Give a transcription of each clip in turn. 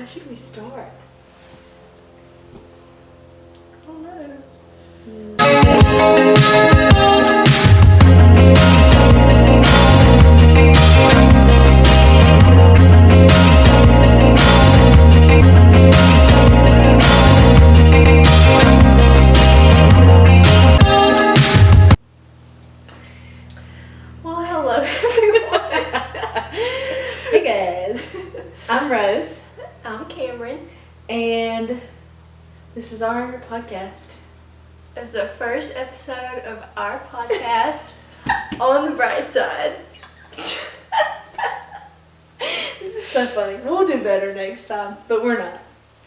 should we start? I don't know. Well, hello everyone. Hey guys, I'm Rose, I'm Cameron. and this is our podcast. This is the first episode of our podcast, On the Bright Side. This is so funny. We'll do better next time, but we're not.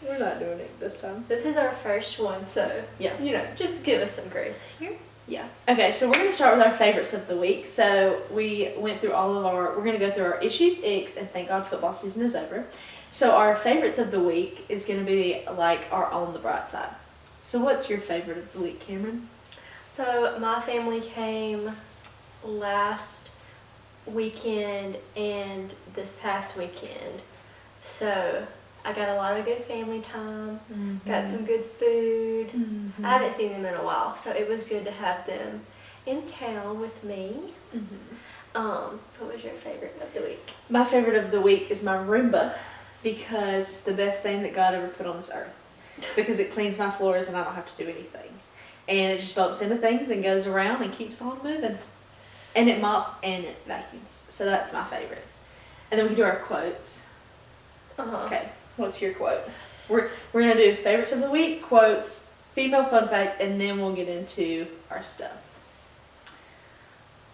We're not doing it this time. This is our first one, so Yeah. just give us some grace here. Yeah. Okay, so we're going to start with our favorites of the week. So we went through we're going to go through our issues, icks, and thank God football season is over. So our favorites of the week is going to be like our On the Bright Side. So what's your favorite of the week, Cameron? So my family came last weekend and this past weekend. So I got a lot of good family time, got some good food. I haven't seen them in a while, so it was good to have them in town with me. What was your favorite of the week? My favorite of the week is my Roomba because it's the best thing that God ever put on this earth. Because it cleans my floors and I don't have to do anything. And it just bumps into things and goes around and keeps on moving. And it mops and it vacuums. So that's my favorite. And then we can do our quotes. Okay, what's your quote? We're going to do favorites of the week, quotes, female fun fact, and then we'll get into our stuff.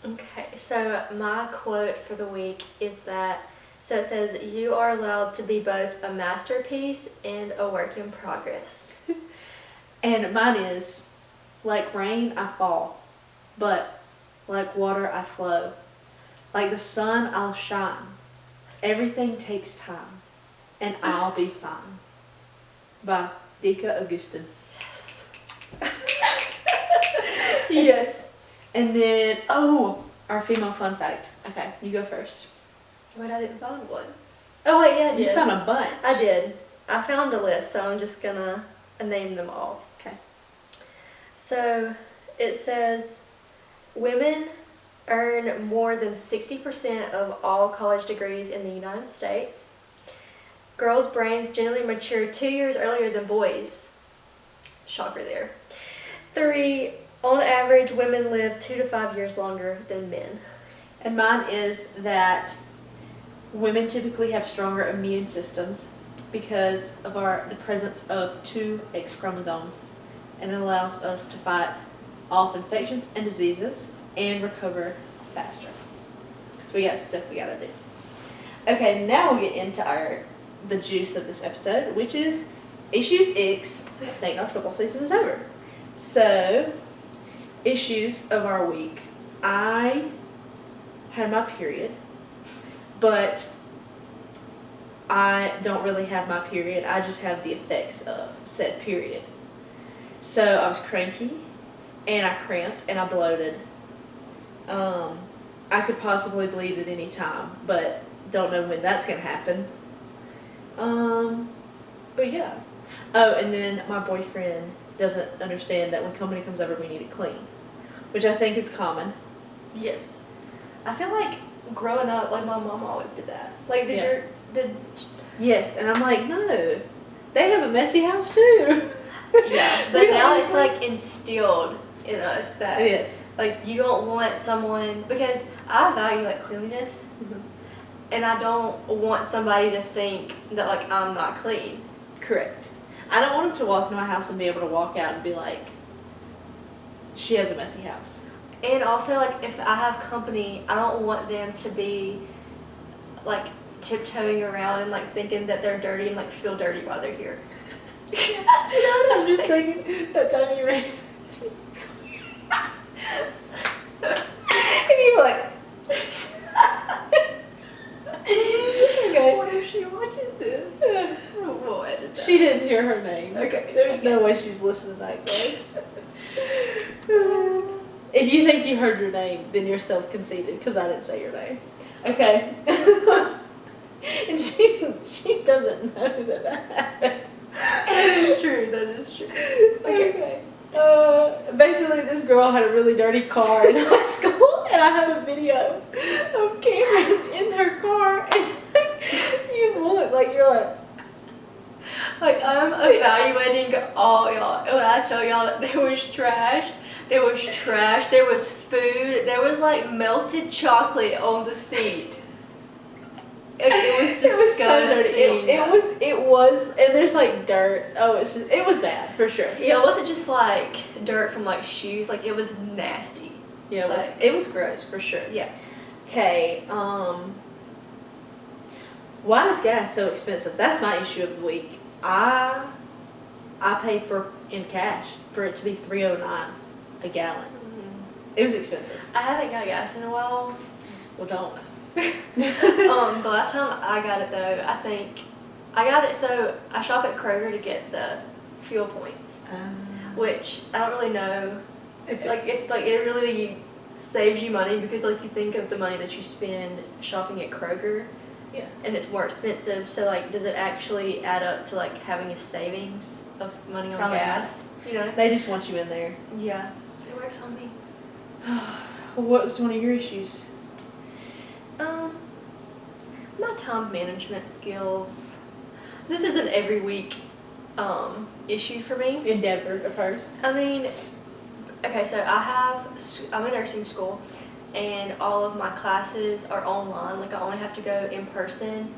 Okay, so my quote for the week is it says, "You are allowed to be both a masterpiece and a work in progress." And mine is, like rain, I fall, but like water, I flow. Like the sun, I'll shine. Everything takes time, and I'll be fine. By Dika Augustin. Yes. Yes. And then, our female fun fact. Okay, you go first. Wait, I didn't find one. Oh wait, yeah, I did. You found a bunch. I did. I found a list, so I'm just gonna name them all. Okay. So it says, women earn more than 60% of all college degrees in the United States. Girls' brains generally mature 2 years earlier than boys. Shocker there. 3, on average, women live 2 to 5 years longer than men. And mine is that women typically have stronger immune systems because of the presence of 2 X chromosomes, and it allows us to fight off infections and diseases and recover faster. Because we got stuff we gotta do. Okay, now we'll get into the juice of this episode, which is issues, icks. Thank our football season is over. So, issues of our week. I had my period, but I don't really have my period. I just have the effects of said period. So I was cranky, and I cramped, and I bloated. I could possibly bleed at any time, but don't know when that's gonna happen. But yeah. Oh, and then my boyfriend doesn't understand that when company comes over, we need it clean, which I think is common. Yes. I feel like growing up, like my mom always did that. Like, Yes, and I'm like, no, they have a messy house too. Yeah, but now it's like instilled in us that It is. like you don't want someone, because I value like cleanliness, and I don't want somebody to think that like I'm not clean. Correct. I don't want him to walk into my house and be able to walk out and be like, she has a messy house. And also, like, if I have company, I don't want them to be like tiptoeing around and like thinking that they're dirty and like feel dirty while they're here. I'm just thinking that time you ran. And you were like, okay. What if she watches this? We'll edit that. She didn't hear her name. Okay. There's no way she's listening that close. If you think you heard your name, then you're self-conceited because I didn't say your name. Okay. And she doesn't know that happened. That is true. That is true. Okay. Basically, this girl had a really dirty car in high school, and I have a video of Cameron in her car, and you look like you're Like, I'm evaluating all y'all. When I tell y'all that there was trash, there was food, there was like melted chocolate on the seat. It was disgusting. It was so dirty. It was, and there's like dirt. Oh, it was bad for sure. Yeah, it wasn't just like dirt from like shoes. Like, it was nasty. Yeah, it was gross for sure. Yeah. Okay. Why is gas so expensive? That's my issue of the week. I paid for in cash for it to be $3.09 a gallon. Mm-hmm. It was expensive. I haven't got gas in a while. Well, don't. The last time I got it though, I think I got it. So I shop at Kroger to get the fuel points, which I don't really know if it really saves you money, because like you think of the money that you spend shopping at Kroger. Yeah. And it's more expensive, so like, does it actually add up to like having a savings of money on Probably gas? You know? They just want you in there. Yeah. It works on me. What was one of your issues? My time management skills. This is an every week issue for me. Endeavor of hers. I mean, okay, so I'm in nursing school, and all of my classes are online. Like, I only have to go in person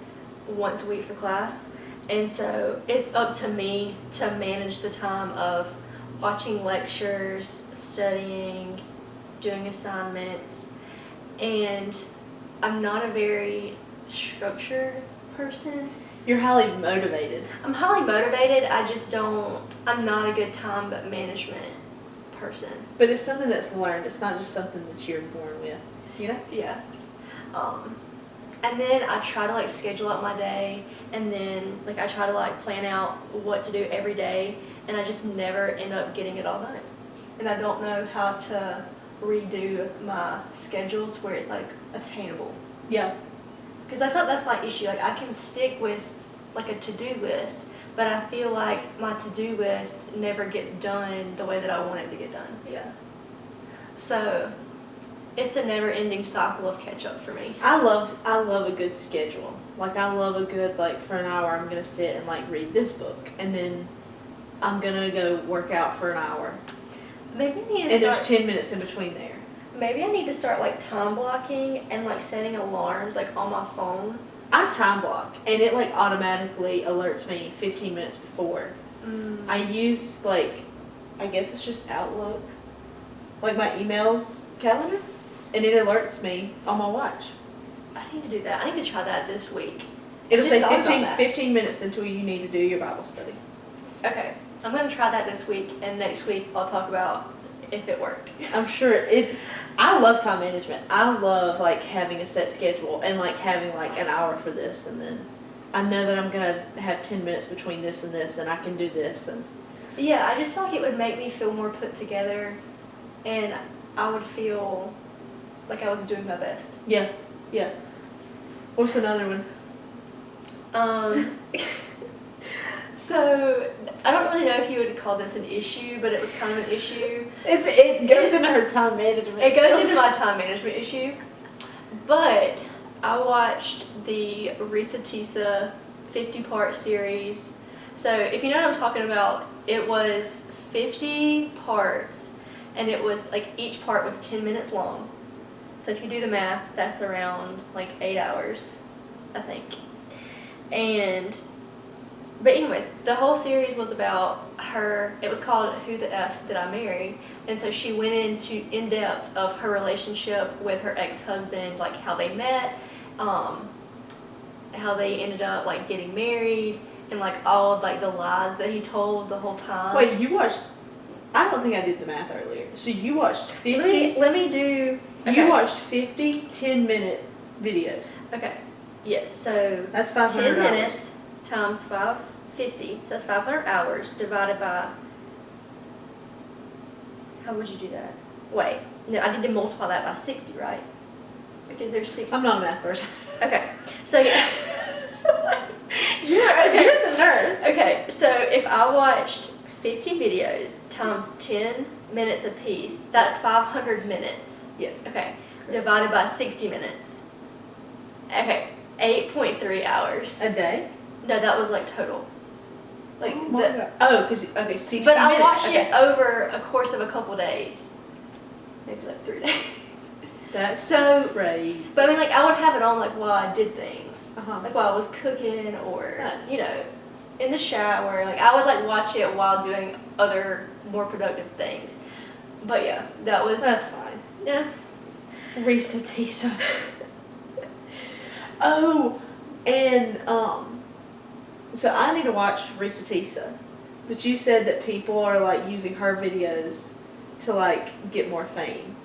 once a week for class. And so it's up to me to manage the time of watching lectures, studying, doing assignments. And I'm not a very structured person. You're highly motivated. I'm highly motivated. I'm not a good time management person. But it's something that's learned. It's not just something that you're born with, you know? Yeah. And then I try to like schedule out my day, and then like I try to like plan out what to do every day, and I just never end up getting it all done. And I don't know how to redo my schedule to where it's like attainable. Yeah. Because I felt that's my issue. Like, I can stick with like a to-do list, but I feel like my to-do list never gets done the way that I want it to get done. Yeah. So it's a never-ending cycle of catch-up for me. I love a good schedule. Like, I love a good, like, for an hour I'm going to sit and, like, read this book. And then I'm going to go work out for an hour. Maybe I need to and there's 10 minutes in between there. Maybe I need to start, like, time blocking and, like, setting alarms, like, on my phone. I time block, and it, like, automatically alerts me 15 minutes before. I use, like, I guess it's just Outlook, like my emails calendar, and it alerts me on my watch. I need to do that. I need to try that this week. It'll say 15 minutes until you need to do your Bible study. Okay. I'm going to try that this week, and next week I'll talk about if it worked. I'm sure I love time management. I love, like, having a set schedule and, like, having, like, an hour for this, and then I know that I'm going to have 10 minutes between this, and I can do this. And yeah, I just feel like it would make me feel more put together, and I would feel like I was doing my best. Yeah, yeah. What's another one? So, I don't really know if you would call this an issue, but it was kind of an issue. It goes into her time management. It goes into my time management issue. But I watched the Risa Tisa 50-part series. So, if you know what I'm talking about, it was 50 parts, and it was like each part was 10 minutes long. So if you do the math, that's around like 8 hours, I think. But anyways, the whole series was about her. It was called Who the F Did I Marry? And so she went into in depth of her relationship with her ex-husband, like how they met, how they ended up like getting married, and like all of like the lies that he told the whole time. Wait, you watched? I don't think I did the math earlier. So you watched 50? Let me do. Okay. You watched 50 10-minute videos. Okay. Yes. So that's 500 10 hours. minutes times 550. So that's 500 hours divided by. How would you do that? Wait. No, I need to multiply that by 60, right? Because there's 60. I'm not a math person. Okay. So yeah. You're the nurse. Okay, so if I watched 50 videos times 10 minutes a piece, that's 500 minutes. Yes. Okay, divided by 60 minutes. Okay, 8.3 hours. A day? No, that was like total. Like Oh my God. Oh, because, okay, 60 but I minutes. watched Okay. it over a course of a couple days. Maybe like 3 days. That's So, crazy. but I mean, like, I would have it on, like, while I did things. Uh-huh. Like, while I was cooking or, Right. you know, in the shower. Like, I would, like, watch it while doing other more productive things. But, yeah, that was... That's fine. Yeah. Risa Tisa. Oh, and, so I need to watch Risa Tisa. But you said that people are, like, using her videos to, like, get more fame.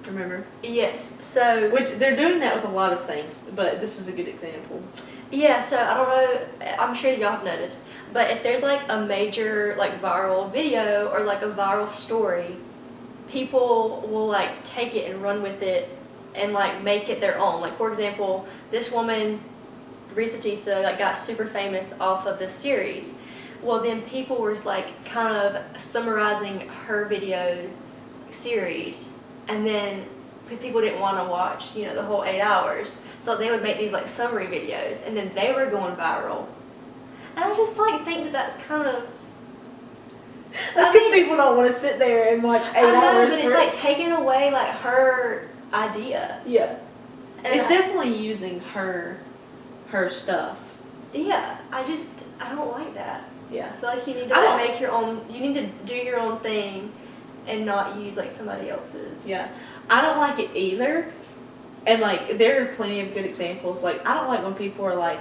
Remember? Yes. So... Which, they're doing that with a lot of things, but this is a good example. Yeah, so I don't know, I'm sure y'all have noticed, but if there's like a major like viral video or like a viral story, people will like take it and run with it and like make it their own. Like for example, this woman, Risa Tisa, like got super famous off of this series. Well then people were like kind of summarizing her video series, and then because people didn't want to watch, you know, the whole 8 hours. So they would make these like summary videos, and then they were going viral. And I just like think that that's kind of. That's because people don't want to sit there and watch 8 hours. But it's like taking away like her idea. Yeah. And It's definitely using her stuff. Yeah, I don't like that. Yeah. I feel like you need to like make your own. You need to do your own thing, and not use like somebody else's. Yeah. I don't like it either. And like there are plenty of good examples. Like I don't like when people are like,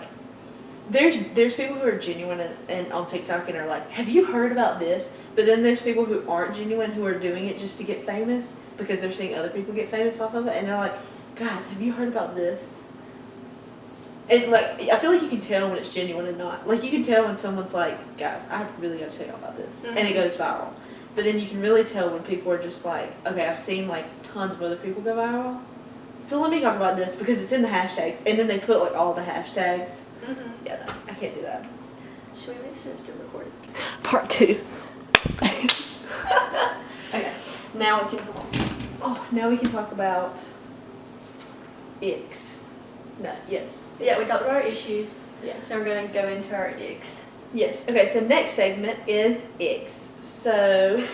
there's people who are genuine and on TikTok and are like, have you heard about this? But then there's people who aren't genuine who are doing it just to get famous because they're seeing other people get famous off of it, and they're like, guys, have you heard about this? And like I feel like you can tell when it's genuine and not. Like you can tell when someone's like, guys, I really got to tell you about this, and it goes viral. But then you can really tell when people are just like, okay, I've seen like tons of other people go viral. So let me talk about this because it's in the hashtags, and then they put like all the hashtags. Yeah, no, I can't do that. Should we make sure it's still recorded? Part 2. Okay, now we can talk about Icks. No, yes. Yeah, we talked about our issues. Yeah. So we're going to go into our icks. Yes. Okay, so next segment is Icks. So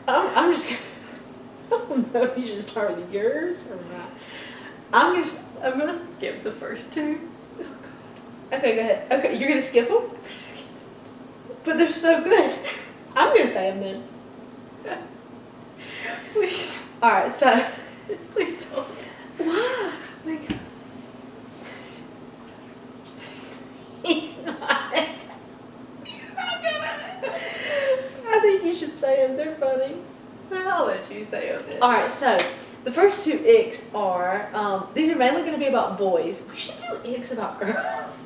I'm just gonna, I don't know if you should start with yours or not. I'm gonna Skip the first two. Oh God. Okay, go ahead. Okay, you're gonna skip them? But they're so good. I'm gonna say them then. Please. Alright, so. Please don't. Why? Oh my God. He's not. He's not gonna. I think you should say them. They're funny. I'll let you say it. Alright, so the first 2 icks are, these are mainly going to be about boys. We should do icks about girls.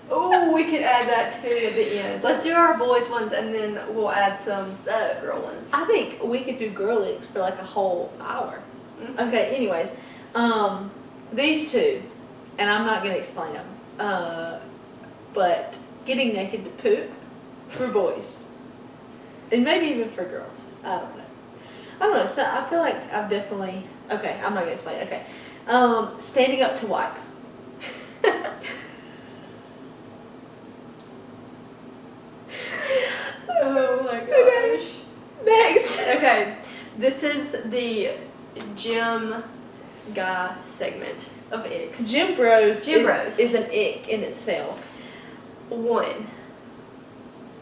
Oh, we could add that too at the end. Let's do our boys ones and then we'll add some girl ones. I think we could do girl icks for like a whole hour. Mhm. Okay, anyways, these 2, and I'm not going to explain them, but getting naked to poop for boys. And maybe even for girls. I don't know. So I feel like I've definitely... Okay, I'm not going to explain it. Okay. Standing up to wipe. Oh my gosh. Okay. Next. Okay, this is the gym guy segment of icks. Gym bros, Gym bros. is an ick in itself. 1,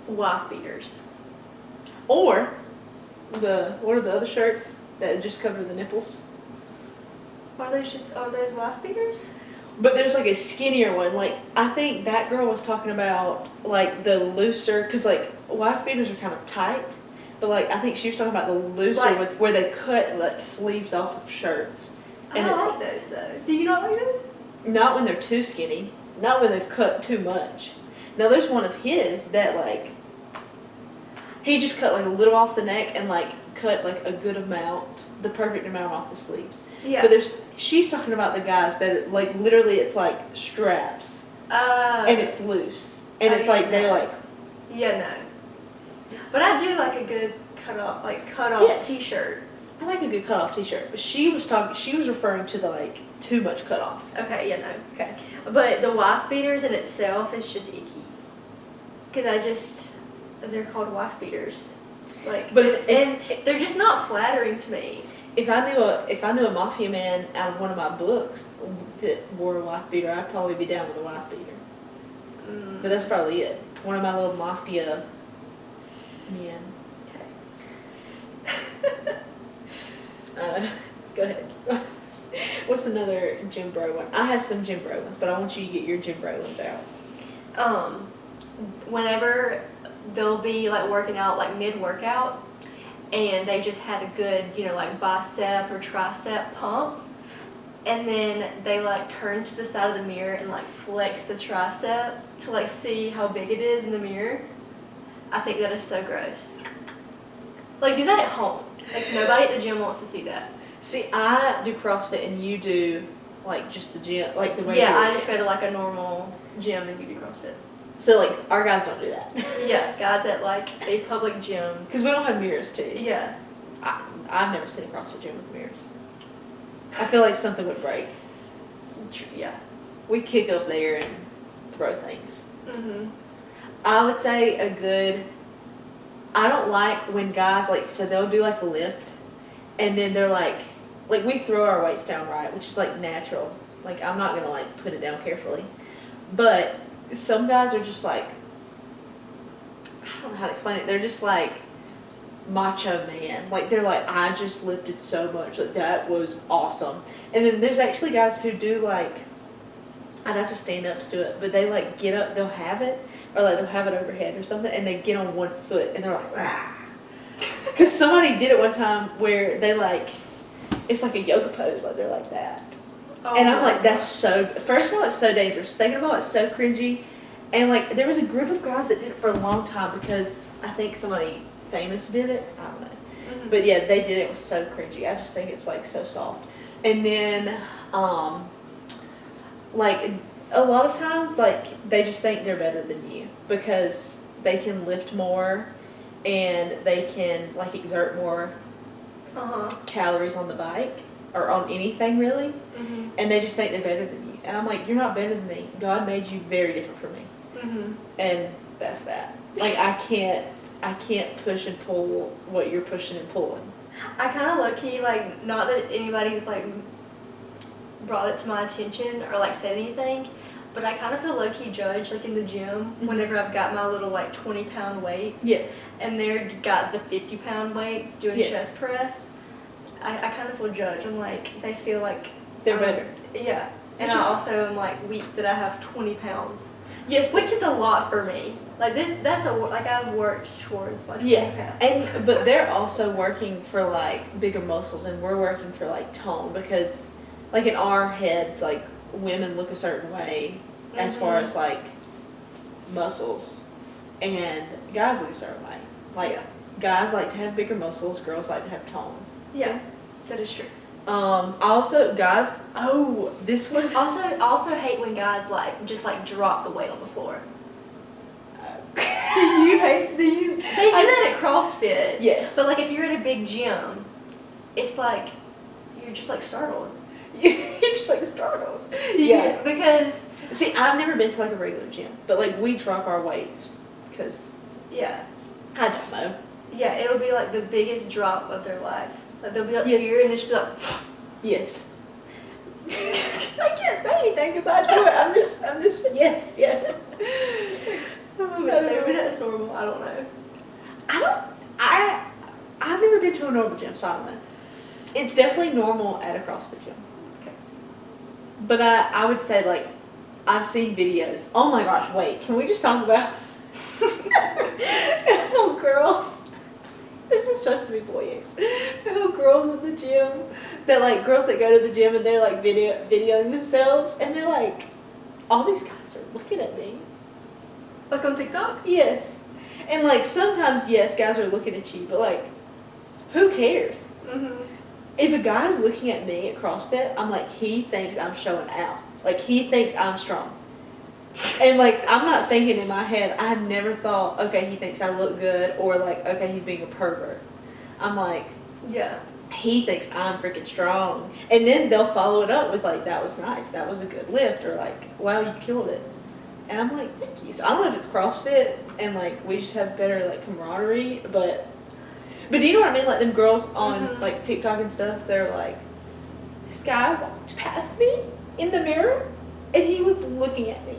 wife beaters. Or what are the other shirts that just cover the nipples? Are those wife beaters? But there's like a skinnier one. Like I think that girl was talking about like the looser, because like wife beaters are kind of tight. But like I think she was talking about the looser Like- ones where they cut like sleeves off of shirts. I like those though. Do you not like those? Not when they're too skinny. Not when they've cut too much. Now there's one of his that like he just cut like a little off the neck and like cut like a good amount, the perfect amount off the sleeves. Yeah. But she's talking about the guys that like literally it's like straps and it's loose, and it's like they're like. Yeah, no. But I do like a good cut off Yes. t-shirt. I like a good cut off t-shirt, but she was referring to the like too much cut off. Okay, yeah, no. Okay. But the wife beaters in itself is just icky. Because they're called wife beaters. Like, and they're just not flattering to me. If I knew a mafia man out of one of my books that wore a wife beater, I'd probably be down with a wife beater. But that's probably it. One of my little mafia men. Okay. Go ahead. What's another gym bro one? I have some gym bro ones, but I want you to get your gym bro ones out. Whenever they'll be like working out like mid-workout and they just had a good, like bicep or tricep pump, and then they like turn to the side of the mirror and like flex the tricep to like see how big it is in the mirror. I think that is so gross. Like, do that at home. Like, nobody at the gym wants to see that. See, I do CrossFit and you do like just the gym, like the way. Yeah, I just go to like a normal gym and you do CrossFit. So like our guys don't do that. Yeah, guys at like a public gym. Because we don't have mirrors too. Yeah. I've never seen a CrossFit gym with mirrors. I feel like something would break. Yeah. We kick up there and throw things. Mhm. I would say I don't like when guys so they'll do like a lift and then they're like we throw our weights down right, which is like natural. Like I'm not gonna like put it down carefully. But some guys are just like, I don't know how to explain it. They're just like macho man. Like they're like, I just lifted so much. Like that was awesome. And then there's actually guys who do like, I'd have to stand up to do it, but they like get up, they'll have it, or like they'll have it overhead or something, and they get on one foot and they're like, ah. Because somebody did it one time where they like, it's like a yoga pose, like they're like that. Oh, and I'm like, that's so, first of all, it's so dangerous. Second of all, it's so cringy. And like, there was a group of guys that did it for a long time because I think somebody famous did it. I don't know. Mm-hmm. But yeah, they did it. It was so cringy. I just think it's like so soft. And then, like a lot of times, like they just think they're better than you because they can lift more and they can like exert more calories on the bike or on anything really. Mm-hmm. And they just think they're better than you. And I'm like, you're not better than me. God made you very different from me. Mm-hmm. And that's that. Like I can't push and pull what you're pushing and pulling. I kind of low-key, like, not that anybody's like brought it to my attention or like said anything, but I kind of feel low-key judged like in the gym. Mm-hmm. Whenever I've got my little like 20-pound weights. Yes. And they're got the 50-pound weights doing chest press. I kind of feel judged. I'm like, they feel like they're better. Yeah. And I also am like weak that I have 20 pounds. Yes, which is a lot for me. Like I've worked towards my 20 pounds. But they're also working for like bigger muscles, and we're working for like tone because, like in our heads, like women look a certain way as far as like muscles, and guys look a certain way. Like guys like to have bigger muscles, girls like to have tone. Yeah, that is true. Also, guys. Oh, this was also hate when guys like just like drop the weight on the floor. Do you? They do that at CrossFit. Yes. But like if you're at a big gym, it's like you're just like startled. You're just like startled. Yeah. Because see, I've never been to like a regular gym, but like we drop our weights because I don't know. Yeah, it'll be like the biggest drop of their life. Like they'll be up here and they'll just be like, yes. I can't say anything because I do it. I'm just yes. Maybe that's normal. I don't know. I've never been to a normal gym, so I don't know. It's definitely normal at a CrossFit gym. Okay. But I would say like I've seen videos. Oh my gosh! Wait, can we just talk about little girls? This is supposed to be boy Icks. Little girls at the gym. That like girls that go to the gym and they're like videoing themselves and they're like, all these guys are looking at me. Like on TikTok? Yes. And like sometimes yes, guys are looking at you, but like, who cares? Mm-hmm. If a guy's looking at me at CrossFit, I'm like, he thinks I'm showing out. Like he thinks I'm strong. And like, I'm not thinking in my head, I've never thought, okay, he thinks I look good, or like, okay, he's being a pervert. I'm like, Yeah. he thinks I'm freaking strong. And then they'll follow it up with like, that was nice, that was a good lift, or like, wow, you killed it. And I'm like, thank you. So I don't know if it's CrossFit and like we just have better like camaraderie, but do you know what I mean? Like them girls on like TikTok and stuff, they're like, this guy walked past me in the mirror and he was looking at me.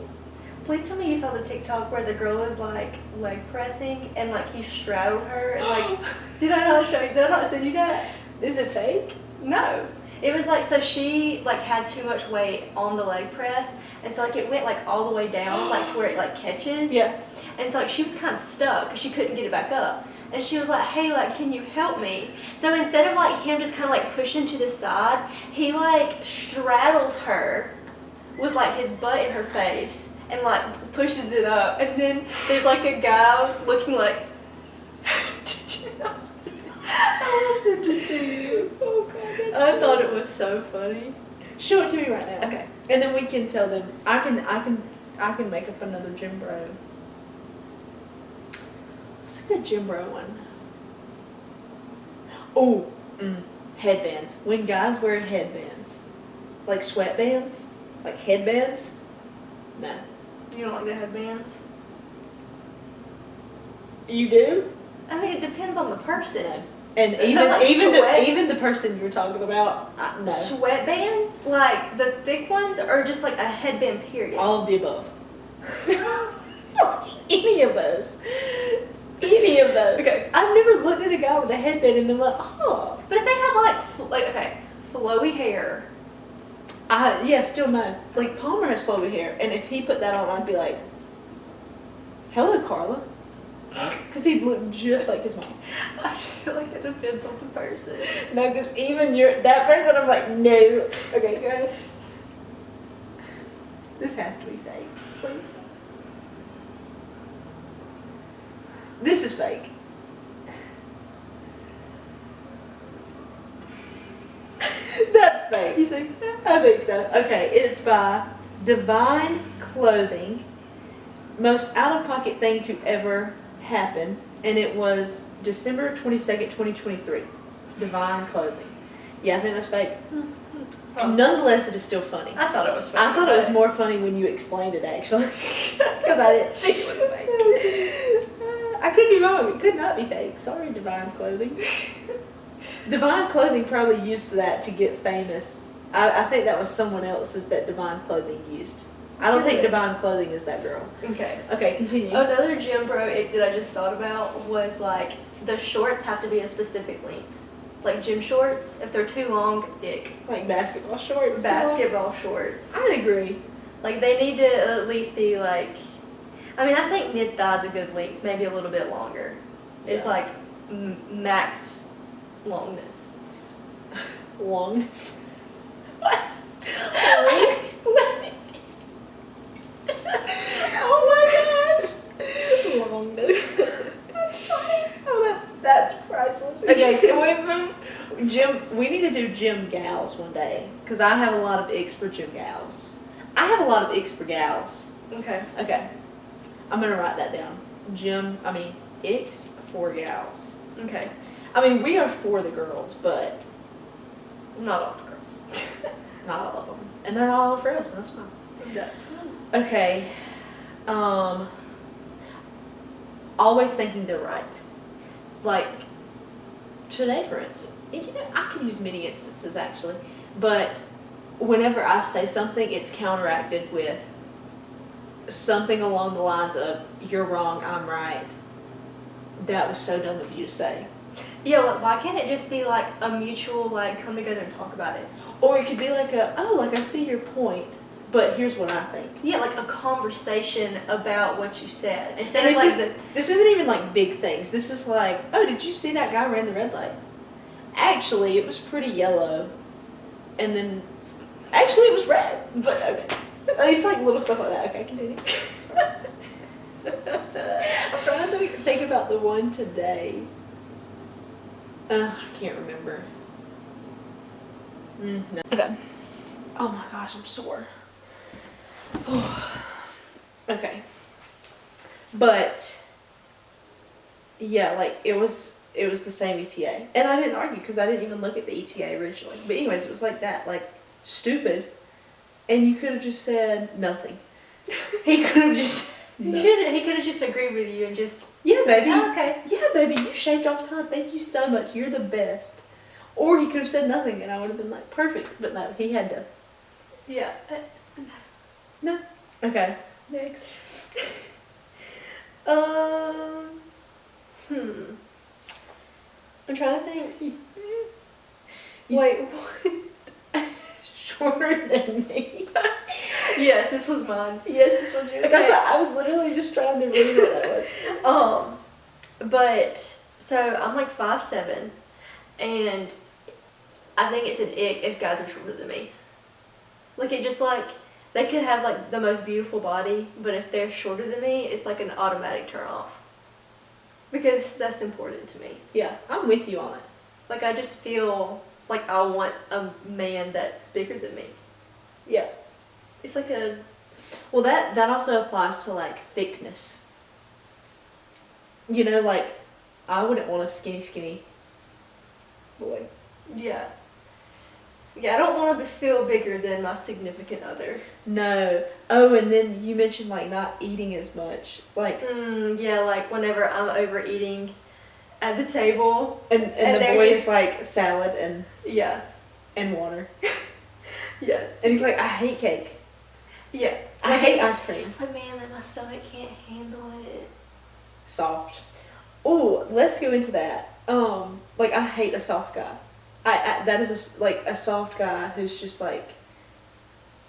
Please tell me you saw the TikTok where the girl was like leg pressing and like he straddled her and like did I not show you? Did I not send you that? Is it fake? No. It was like, so she like had too much weight on the leg press and so like it went like all the way down like to where it like catches. Yeah. And so like she was kind of stuck because she couldn't get it back up. And she was like, hey, like, can you help me? So instead of like him just kind of like pushing to the side, he like straddles her with like his butt in her face and like pushes it up. And then there's like a guy looking like, did you not? I will send it to you. Oh god. I thought it was so funny. Show it to me right now. Okay. And then we can tell them. I can make up another gym bro. What's a good gym bro one? Oh, headbands. When guys wear headbands, like sweatbands, like headbands. No. You don't like the headbands? You do? I mean, it depends on the person. No. And like even the person you're talking about, no. Sweatbands, like the thick ones, or just like a headband period? All of the above. Any of those. Any of those. Okay. I've never looked at a guy with a headband and been like, oh. But if they have like okay, flowy hair. Yeah, still no. Like Palmer has flowy hair, and if he put that on, I'd be like, hello, Carla. Because he'd look just like his mom. I just feel like it depends on the person. No, because even that person, I'm like, no. Okay, go ahead. This has to be fake, please. This is fake. That's fake. You think so? I think so. Okay, it's by Divine Clothing. Most out-of-pocket thing to ever happen. And it was December 22nd, 2023. Divine Clothing. Yeah, I think that's fake. Oh. Nonetheless, it is still funny. I thought it was fake. I thought it was more funny when you explained it, actually. Because I didn't think it was fake. I could be wrong. It could not be fake. Sorry, Divine Clothing. Divine Clothing probably used that to get famous. I think that was someone else's that Divine Clothing used. I don't think Divine Clothing is that girl. Okay. Okay, continue. Another gym bro ick that I just thought about was like the shorts have to be a specific length. Like gym shorts, if they're too long, ick. Like basketball shorts? Basketball shorts. I'd agree. Like they need to at least be like, I mean, I think mid thigh is a good length, maybe a little bit longer. It's like max longness. Longness? What? Oh my gosh! Longness. That's funny. Oh, that's priceless. Okay, can we move? Gym. We need to do gym gals one day because I have a lot of icks for gym gals. I have a lot of icks for gals. Okay. Okay, I'm gonna write that down. Icks for gals. Okay. I mean, we are for the girls, but Not all the girls. not all of them, and they're not all for us, and that's fine. That's fine. Okay. Always thinking they're right. Like today, for instance. And, I could use many instances actually, but whenever I say something, it's counteracted with something along the lines of "You're wrong, I'm right." That was so dumb of you to say. Yeah, like, why can't it just be like a mutual, like, come together and talk about it? Or it could be like I see your point, but here's what I think. Yeah, like a conversation about what you said. Instead And of like this isn't even like big things. This is like, oh, did you see that guy ran the red light? Actually, it was pretty yellow. And then, actually it was red. But okay. At least like little stuff like that. Okay, continue. I'm trying to think about the one today. I can't remember. No. Okay. Oh my gosh, I'm sore. Okay. But yeah, like it was the same ETA, and I didn't argue because I didn't even look at the ETA originally. But anyways, it was like that, like stupid, and you could have just said nothing. He could have just. No. He could have just agreed with you and just. Yeah, said, baby. "Oh, okay. Yeah, baby. You shaved off time. Thank you so much. You're the best. Or he could have said nothing, and I would have been like perfect. But no, he had to. Yeah. No. Okay. Next. I'm trying to think. Wait, what? Shorter than me. Yes, this was mine. Yes, this was yours. Okay. That's what, I was literally just trying to read what that was. But so I'm like 5'7", and I think it's an ick if guys are shorter than me. Like it just like they could have like the most beautiful body, but if they're shorter than me, it's like an automatic turn off. Because that's important to me. Yeah, I'm with you on it. Like I just feel like I want a man that's bigger than me. Yeah. It's like a. Well, that also applies to like thickness. You know, like I wouldn't want a skinny boy. Yeah. Yeah, I don't want to feel bigger than my significant other. No. Oh, and then you mentioned like not eating as much. Like yeah, like whenever I'm overeating at the table. and the they're boy's just like salad and water. Yeah. And he's like, I hate cake. Yeah. I hate ice cream. It's like, man, that my stomach can't handle it. Soft. Oh, let's go into that. Like I hate a soft guy. I that is like a soft guy who's just like,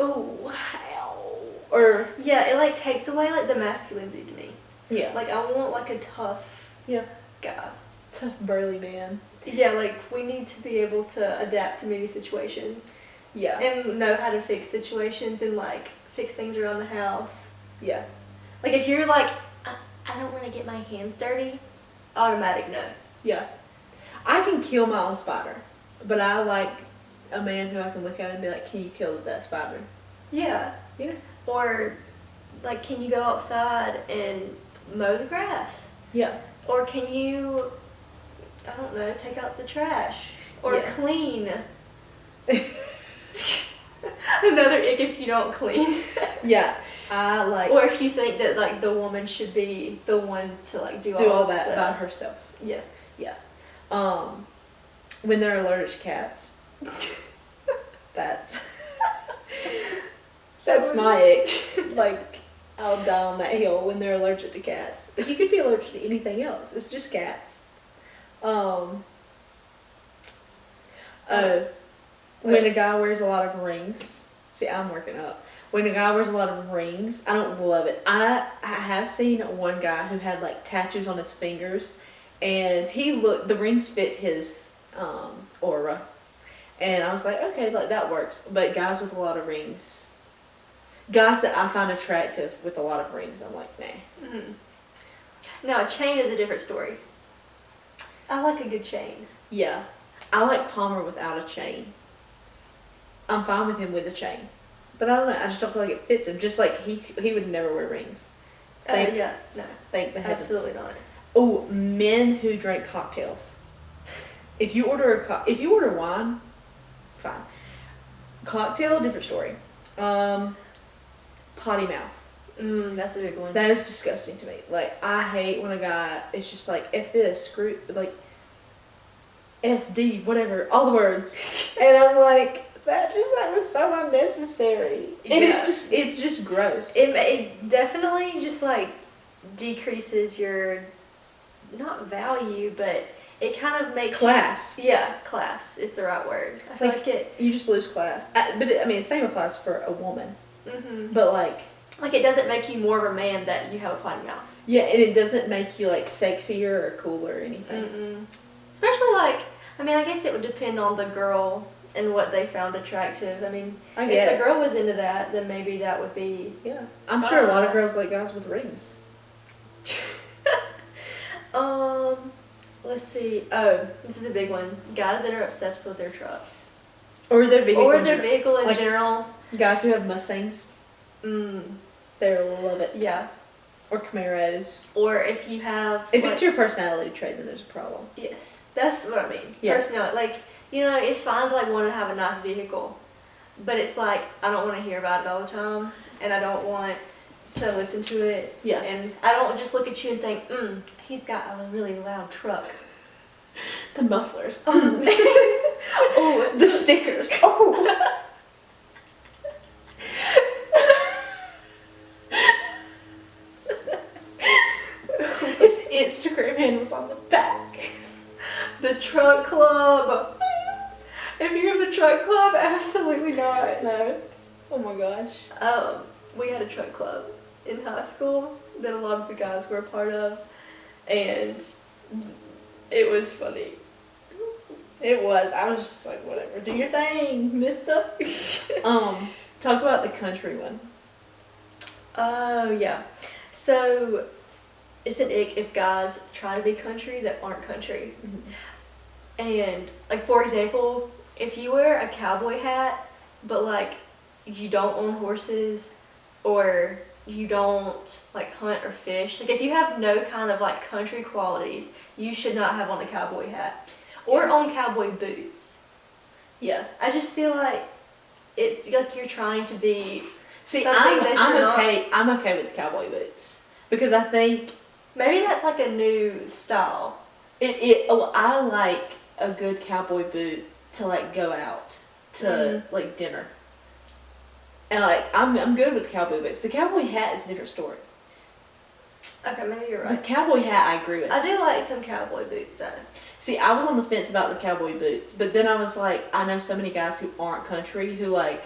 oh, ow. Or yeah, it like takes away like the masculinity to me. Yeah. Like I want like a tough guy. Tough burly man. Yeah, like we need to be able to adapt to many situations. Yeah. And know how to fix situations and like fix things around the house. Yeah. Like if you're like, I don't want to get my hands dirty, automatic no. Yeah. I can kill my own spider, but I like a man who I can look at and be like, can you kill that spider? Yeah. Yeah. Or like, can you go outside and mow the grass? Yeah. Or can you, I don't know, take out the trash? Or clean? Another ick if you don't clean. Yeah. I like. Or if you think that like the woman should be the one to like do all that about herself. Yeah. Yeah. When they're allergic to cats. That's my ick. Like, I'll die on that hill when they're allergic to cats. You could be allergic to anything else. It's just cats. When a guy wears a lot of rings. See, I'm working up. When a guy wears a lot of rings, I don't love it. I have seen one guy who had like tattoos on his fingers, and the rings fit his aura. And I was like, okay, like that works. But guys with a lot of rings, guys that I find attractive with a lot of rings, I'm like, nah. Mm-hmm. Now a chain is a different story. I like a good chain. Yeah. I like Palmer without a chain. I'm fine with him with a chain. But I don't know, I just don't feel like it fits him. Just like he would never wear rings. No. Thank the heavens. Absolutely not. Oh, men who drink cocktails. If you order wine, fine. Cocktail, different story. Potty mouth. That's a big one. That is disgusting to me. Like, I hate when a guy is just like, F this, screw, like, SD, whatever, all the words. And I'm like, that was so unnecessary. Yeah. It's just gross. It definitely just like decreases your, not value, but it kind of makes class. Class is the right word. I feel like it. You just lose class. But the same applies for a woman. Mm-hmm. But like it doesn't make you more of a man that you have a potty mouth. Yeah, and it doesn't make you like sexier or cooler or anything. Mm-mm. Especially like, I guess it would depend on the girl and what they found attractive. I guess. If the girl was into that, then maybe that would be. Yeah, I'm sure a lot of girls like guys with rings. Let's see. Oh, this is a big one. Guys that are obsessed with their trucks. Or their vehicle. Or their vehicle in general. Guys who have Mustangs. They'll love it. Yeah. Or Camaros. Or if you have... If it's your personality trait, then there's a problem. Yes. That's what I mean. Yeah. Personality. Like, you know, it's fine to, like, want to have a nice vehicle. But it's like, I don't want to hear about it all the time. And I don't want to listen to it. Yeah. And I don't just look at you and think, he's got a really loud truck. The mufflers. Oh, the stickers. Oh. His Instagram handle's on the back. The truck club. If you're in the truck club, absolutely not. No. Oh my gosh. We had a truck club in high school that a lot of the guys were a part of, and it was funny. It was. I was just like, whatever. Do your thing, mister. Talk about the country one. Oh, yeah. So, it's an ick if guys try to be country that aren't country. Mm-hmm. And, like, for example, if you wear a cowboy hat, but, like, you don't own horses, or you don't, like, hunt or fish, like, if you have no kind of, like, country qualities, you should not have on a cowboy hat. Or own cowboy boots. Yeah. I just feel like it's like you're trying to be See, something that you're not. I'm okay with cowboy boots because I think Maybe that's like a new style. I like a good cowboy boot to like go out to like dinner. And like I'm good with cowboy boots. The cowboy hat is a different story. Okay, maybe you're The right. cowboy hat I agree with. I do like some cowboy boots though. See, I was on the fence about the cowboy boots, but then I was like, I know so many guys who aren't country who like,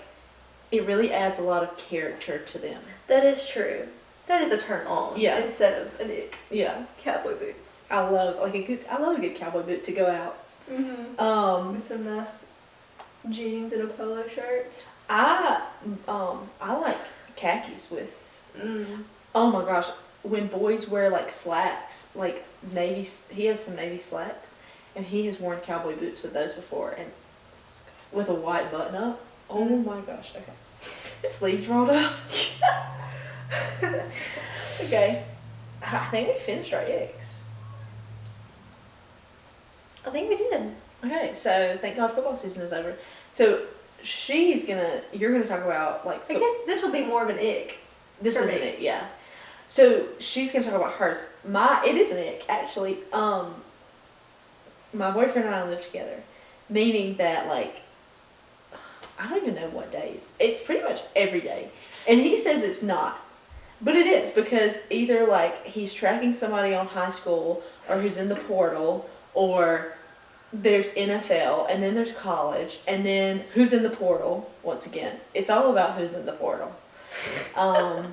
it really adds a lot of character to them. That is true. That is a turn on. Yeah. Instead of an ick. Yeah. Cowboy boots. I love a good cowboy boot to go out. Mm-hmm. With some nice jeans and a polo shirt. I like khakis with. Oh my gosh, when boys wear like slacks, like navy, he has some navy slacks, and he has worn cowboy boots with those before, and with a white button up. Oh my gosh. Okay. Sleeves rolled up. Okay. I think we finished our eggs. I think we did. Okay, so thank God football season is over. So you're gonna talk about like. I guess this will be more of an ick. This for isn't me. it, yeah. So she's gonna talk about hers. It is an ick actually. My boyfriend and I live together, meaning that like, I don't even know what days. It's pretty much every day, and he says it's not. But it is, because either like he's tracking somebody on high school, or who's in the portal, or there's NFL, and then there's college, and then who's in the portal once again. It's all about who's in the portal. Oh,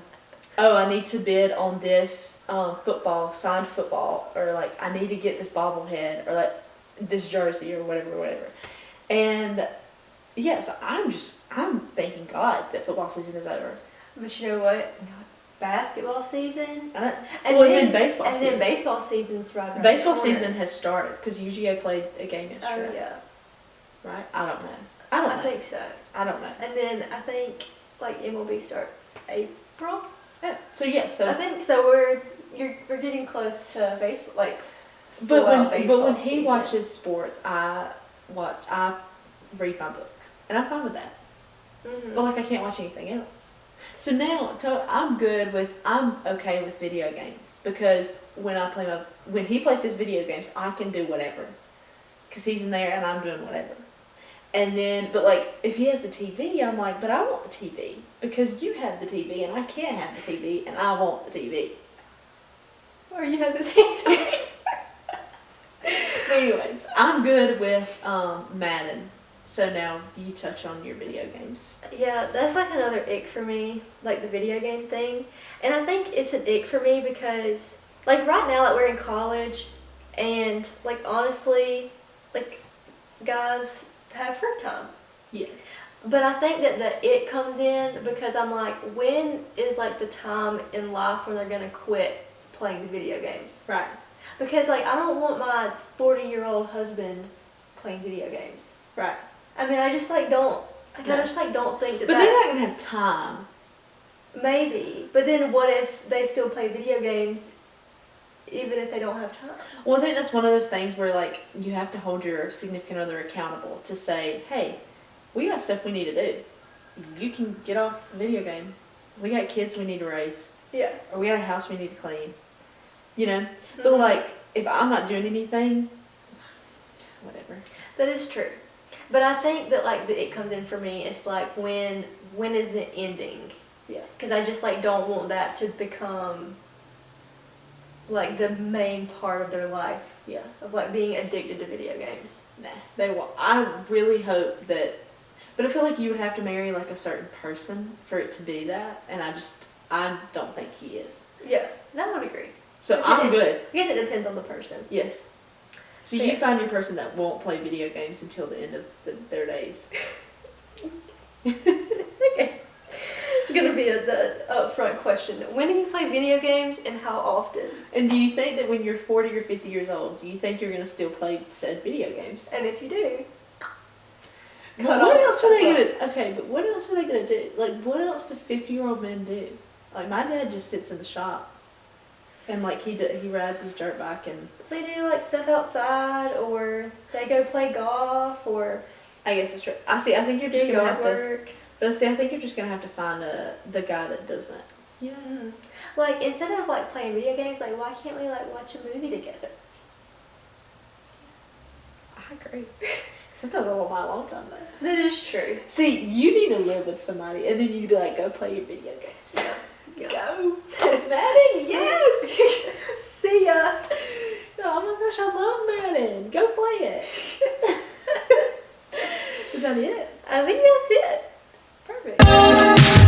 I need to bid on this signed football, or like I need to get this bobblehead, or like this jersey, or whatever. And yeah, so I'm thanking God that football season is over. But you know what? No, it's basketball season. And then baseball season. And then baseball season's right around Baseball the corner. season has started because UGA played a game yesterday. Oh yeah. Right? I don't know. I think so. I don't know. And then I think like MLB starts April. Yeah. So yeah. So I think so. We're getting close to baseball. Like, but when baseball he season. watches sports, I read my book, and I'm fine with that. Mm-hmm. But like I can't watch anything else. So now I'm okay with video games, because when he plays his video games, I can do whatever, because he's in there and I'm doing whatever. And then, but like if he has the TV, I'm like, but I want the TV because you have the TV and I can't have the TV and I want the TV. Or you have the TV. Anyways, I'm good with Madden. So now you touch on your video games. Yeah, that's like another ick for me, like the video game thing. And I think it's an ick for me because, like right now, like we're in college, and like honestly, like guys have free time. Yes. But I think that the it comes in because I'm like, when is like the time in life when they're gonna quit playing the video games? Right. Because like I don't want my 40-year-old husband playing video games. Right. I mean, I just like don't. I No. just like don't think that. But they're not gonna have time Maybe, but then what if they still play video games even if they don't have time? Well, I think that's one of those things where, like, you have to hold your significant other accountable to say, hey, we got stuff we need to do. You can get off the video game. We got kids we need to raise. Yeah. Or we got a house we need to clean. You know? But, like, if I'm not doing anything, whatever. That is true. But I think that, like, it comes in for me, it's like, when is the ending? Yeah. Because I just, like, don't want that to become, like, the main part of their life. Yeah. Of, like, being addicted to video games. Nah, they will. I really hope that, but I feel like you would have to marry, like, a certain person for it to be that, and I don't think he is. Yeah, that would agree. So I'm good. I guess it depends on the person. Yes. So Yeah. you find your person that won't play video games until the end of their days. Okay. Gonna be the upfront question. When do you play video games and how often? And do you think that when you're 40 or 50 years old, do you think you're going to still play said video games? And if you do, But what else are they going to, okay, but what else are they going to do? Like, what else do 50-year-old men do? Like, my dad just sits in the shop and, like, he rides his dirt bike and... they do, like, stuff outside, or they go play golf, or I guess it's true. I think you're just do going to yard have to... work. But I think you're just going to have to find the guy that doesn't. You know? Like, instead of, like, playing video games, like, why can't we, like, watch a movie together? I agree. Sometimes I want my alone time though. That is true. See, you need to live with somebody, and then you like go play your video games. Go, Madden. Yes. See ya. Oh my gosh, I love Madden. Go play it. Is that it? I think that's it. Perfect.